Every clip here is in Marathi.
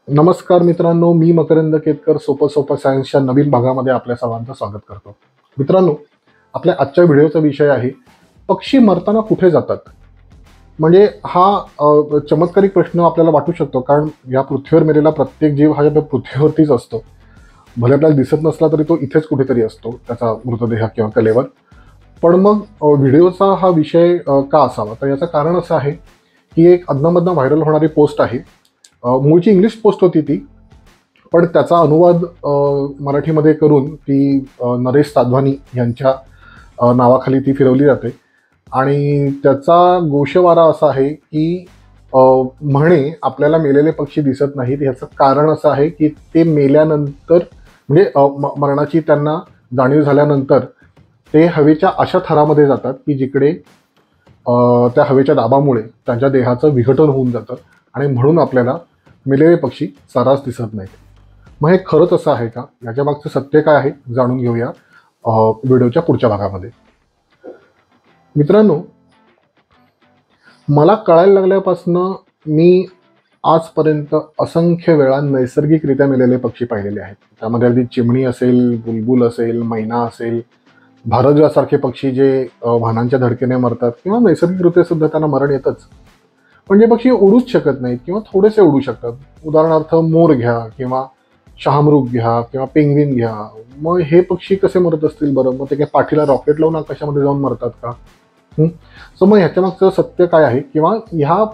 नमस्कार मित्रांनो, मी मकरंद केतकर सोपं सोपं सायन्सच्या नवीन भागामध्ये आपल्या सर्वांचं स्वागत करतो. मित्रांनो, आपल्या आजच्या व्हिडिओचा विषय आहे पक्षी मरताना कुठे जातात. म्हणजे हा चमत्कारिक प्रश्न आपल्याला वाटू शकतो, कारण या पृथ्वीवर मेलेला प्रत्येक जीव हा या पृथ्वीवरतीच असतो. भले आपल्याला दिसत नसला तरी तो इथेच कुठेतरी असतो, त्याचा मृतदेह किंवा कलेवर. पण मग व्हिडिओचा हा विषय का असावा, तर याचं कारण असं आहे की एक अधनमधनं व्हायरल होणारी पोस्ट आहे. मूळची इंग्लिश पोस्ट होती ती, पण त्याचा अनुवाद मराठीमध्ये करून ती नरेश साधवानी यांच्या नावाखाली ती फिरवली जाते. आणि त्याचा गोषवारा असा आहे की अ, म्हणे आपल्याला मेलेले पक्षी दिसत नाहीत. ह्याचं कारण असं आहे की ते मेल्यानंतर म्हणजे मरणाची त्यांना जाणीव झाल्यानंतर ते हवेच्या अशा थरामध्ये जातात की जिकडे त्या हवेच्या दाबामुळे त्यांच्या देहाचं विघटन होऊन जातं आणि म्हणून आपल्याला मेलेले पक्षी सर्रास दिसत नाहीत. मग हे खरंच असं आहे का? याच्या मागचं सत्य काय आहे जाणून घेऊया व्हिडिओच्या पुढच्या भागामध्ये. मित्रांनो, मला कळायला लागल्यापासनं मी आजपर्यंत असंख्य वेळा नैसर्गिकरित्या मेलेले पक्षी पाहिलेले आहेत. त्यामध्ये अगदी चिमणी असेल, बुलबुल असेल, मैना असेल, भारद्वाजसारखे पक्षी जे वाहनांच्या धडकेने मरतात किंवा नैसर्गिकरित्या सुद्धा त्यांना मरण येतच. पण जे पक्षी उडूच शकत नाहीत किंवा थोडेसे उडू शकतात. उदाहरणार्थ मोर घ्या किंवा शहामृग घ्या किंवा पेंग्विन घ्या. मग हे पक्षी कसे मरत असतील बरं? मग ते काय पाठीला रॉकेट लावून आकाशामध्ये जाऊन मरतात का? सो मग ह्याच्यामागचं सत्य काय आहे, किंवा ह्या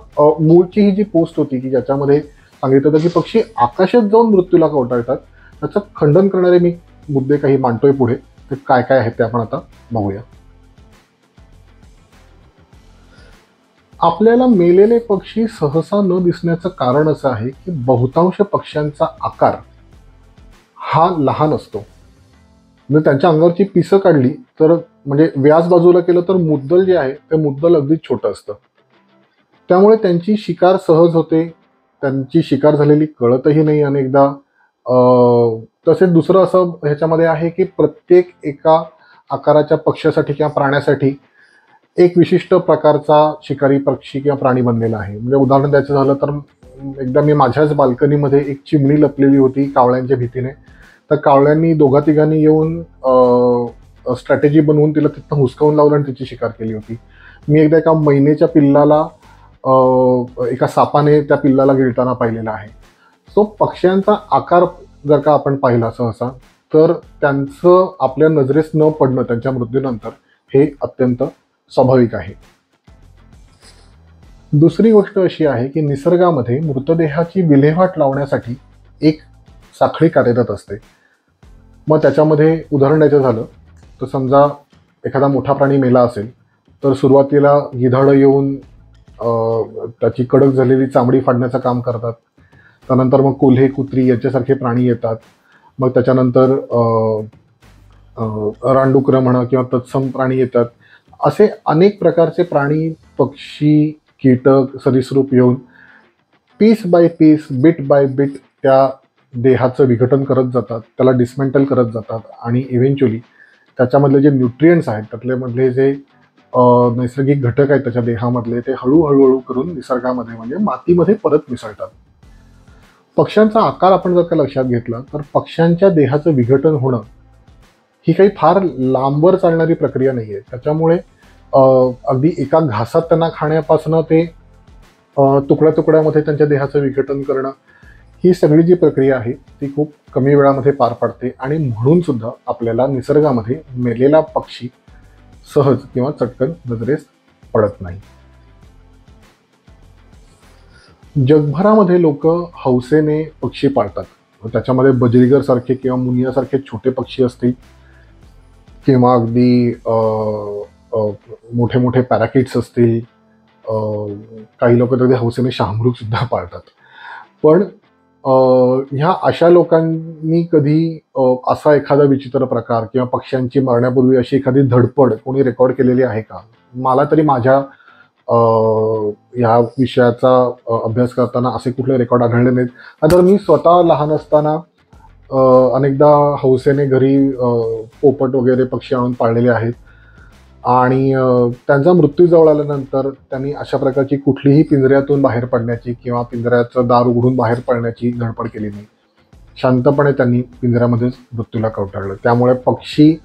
मूळची ही जी पोस्ट होती की ज्याच्यामध्ये सांगितलं होतं की पक्षी आकाशात जाऊन मृत्यूला कवटाळतात, त्याचं खंडन करणारे मी मुद्दे काही मांडतोय पुढे. ते काय काय आहेत ते आपण आता बघूया. आपल्याला मेलेले पक्षी सहसा न दिसण्याचं कारण असं आहे की बहुतांश पक्ष्यांचा आकार हा लहान असतो. जर त्यांच्या अंगावरची पिसं काढली तर म्हणजे व्यास बाजूला केलं तर मुद्दल जे आहे ते मुद्दल अगदी छोटं असतं. त्यामुळे त्यांची शिकार सहज होते. त्यांची शिकार झालेली कळतही नाही अनेकदा. तसेच दुसरं असं ह्याच्यामध्ये आहे की प्रत्येक एका आकाराच्या पक्ष्यासाठी किंवा प्राण्यासाठी एक विशिष्ट प्रकारचा शिकारी पक्षी किंवा प्राणी बनलेला आहे. म्हणजे उदाहरण द्यायचं झालं तर एकदा मी माझ्याच बाल्कनीमध्ये एक चिमणी लपलेली होती कावळ्यांच्या भीतीने. तर कावळ्यांनी दोघा तिघांनी येऊन स्ट्रॅटेजी बनवून तिला तिथं हुसकावून लावलं आणि तिची शिकार केली होती. मी एकदा एका मैनेच्या पिल्लाला एका सापाने त्या पिल्लाला गिळताना पाहिलेला आहे. सो पक्ष्यांचा आकार जर का आपण पाहिला सहसा, तर त्यांचं आपल्या नजरेस न पडणं त्यांच्या मृत्यूनंतर हे अत्यंत स्वाभाविक आहे. दुसरी गोष्ट अशी आहे की निसर्गामध्ये मृतदेहाची विल्हेवाट लावण्यासाठी एक साखळी कार्यरत असते. मग त्याच्यामध्ये उदाहरण द्यायचं झालं तर समजा एखादा मोठा प्राणी मेला असेल तर सुरुवातीला गिधाडं येऊन त्याची कडक झालेली चामडी फाडण्याचं काम करतात. त्यानंतर मग कोल्हे, कुत्री याच्यासारखे प्राणी येतात. मग त्याच्यानंतर रानडुकरं म्हणा किंवा तत्सम प्राणी येतात. असे अनेक प्रकारचे प्राणी, पक्षी, कीटक, सरीसृप येऊन piece by piece, bit by bit त्या देहाचं विघटन करत जातात, त्याला डिसमेंटल करत जातात आणि इव्हेंच्युअली त्याच्यामधले जे न्यूट्रियंट्स आहेत, त्यातले मधले जे नैसर्गिक घटक आहेत त्याच्या देहामधले, ते हळूहळू करून निसर्गामध्ये म्हणजे मातीमध्ये परत मिसळतात. पक्ष्यांचा आकार आपण जर का लक्षात घेतला तर पक्ष्यांच्या देहाचं विघटन होणं ही काही फार लांबवर चालणारी प्रक्रिया नाही आहे. त्याच्यामुळे अगदी एका घासात त्यांना खाण्यापासून ते तुकड्या तुकड्यामध्ये त्यांच्या देहाचं विघटन करणं, ही सगळी जी प्रक्रिया आहे ती खूप कमी वेळामध्ये पार पडते. आणि म्हणून सुद्धा आपल्याला निसर्गामध्ये मेलेला पक्षी सहज किंवा चटकन नजरेस पडत नाही. जगभरामध्ये लोक हौसेने पक्षी पाळतात. त्याच्यामध्ये बजरीगर सारखे किंवा मुनियासारखे छोटे पक्षी असतील किंवा अगदी मोठे मोठे पॅराकिट्स असतील. काही लोक तर हौसेने शहामृग सुद्धा पाळतात. पण ह्या अशा लोकांनी कधी असा एखादा विचित्र प्रकार किंवा पक्ष्यांची मरण्यापूर्वी अशी एखादी धडपड कोणी रेकॉर्ड केलेली आहे का? मला तरी माझ्या ह्या विषयाचा अभ्यास करताना असे कुठले रेकॉर्ड आढळले नाहीत. तर मी स्वतः लहान असताना अनेकदा हौसेने घरी पोपट वगैरे पक्षी आणून पाळलेले आहेत. आणि त्यांचा मृत्यू जवळ आल्यानंतर त्यांनी अशा प्रकारची कुठलीही पिंजऱ्यातून बाहेर पडण्याची किंवा पिंजऱ्याचं दार उघडून बाहेर पडण्याची धडपड केली नाही. शांतपणे त्यांनी पिंजऱ्यामध्येच मृत्यूला कवटाळलं. त्यामुळे पक्षी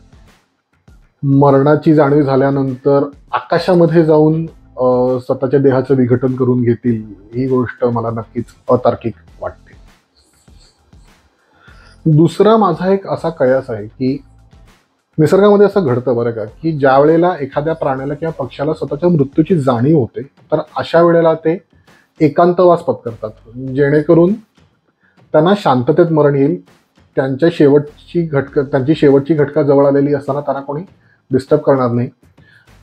मरणाची जाणीव झाल्यानंतर आकाशामध्ये जाऊन स्वतःच्या देहाचं विघटन करून घेतील, ही गोष्ट मला नक्कीच अतार्किक वाटते. दुसरा माझा एक असा कयास आहे की निसर्गामध्ये असं घडतं बरं का, की ज्या वेळेला एखाद्या प्राण्याला किंवा पक्ष्याला स्वतःच्या मृत्यूची जाणीव होते, तर अशा वेळेला ते एकांतवास पत्करतात, जेणेकरून त्यांना शांततेत मरण येईल. त्यांची शेवटची घटका जवळ आलेली असताना त्यांना कोणी डिस्टर्ब करणार नाही.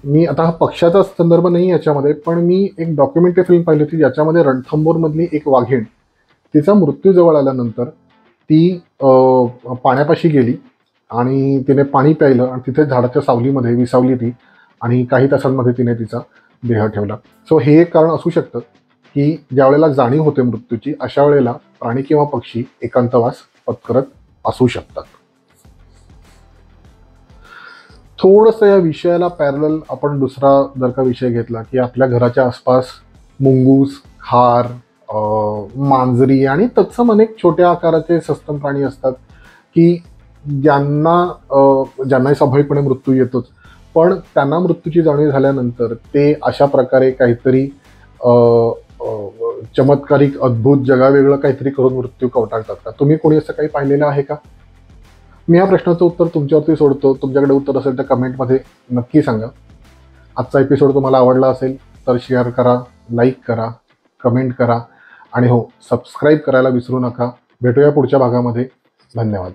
मी आता हा पक्षाचा संदर्भ नाही याच्यामध्ये, पण मी एक डॉक्युमेंटरी फिल्म पाहिली होती ज्याच्यामध्ये रणथंबोरमधली एक वाघीण, तिचा मृत्यू जवळ आल्यानंतर ती पाण्यापाशी गेली आणि तिने पाणी प्यायलं आणि तिथे झाडाच्या सावलीमध्ये विसावली ती, आणि काही तासांमध्ये तिने तिचा देह ठेवला. सो हे एक कारण असू शकतं की ज्या वेळेला जाणीव होते मृत्यूची, अशा वेळेला प्राणी किंवा पक्षी एकांतवास पत्करत असू शकतात. थोडंसं या विषयाला पॅरलल आपण दुसरा जर का विषय घेतला की आपल्या घराच्या आसपास मुंगूस, खार, मांजरी आणि तत्सम अनेक छोट्या आकाराचे सस्तन प्राणी असतात की ज्यांनाही स्वाभाविकपणे मृत्यू येतोच, पण त्यांना मृत्यूची जाणीव झाल्यानंतर ते अशा प्रकारे काहीतरी चमत्कारिक, अद्भुत, जगावेगळं काहीतरी करून मृत्यू कवटाळतात का? तुम्ही कोणी असं काही पाहिलेलं आहे का? मी या प्रश्नाचं उत्तर तुमच्यावरती सोडतो. तुमच्याकडे उत्तर असेल तर कमेंटमध्ये नक्की सांगा. आजचा एपिसोड तुम्हाला आवडला असेल तर शेअर करा, लाईक करा, कमेंट करा आणि हो, सबस्क्राईब करायला विसरू नका. भेटूया पुढच्या भागामध्ये. धन्यवाद.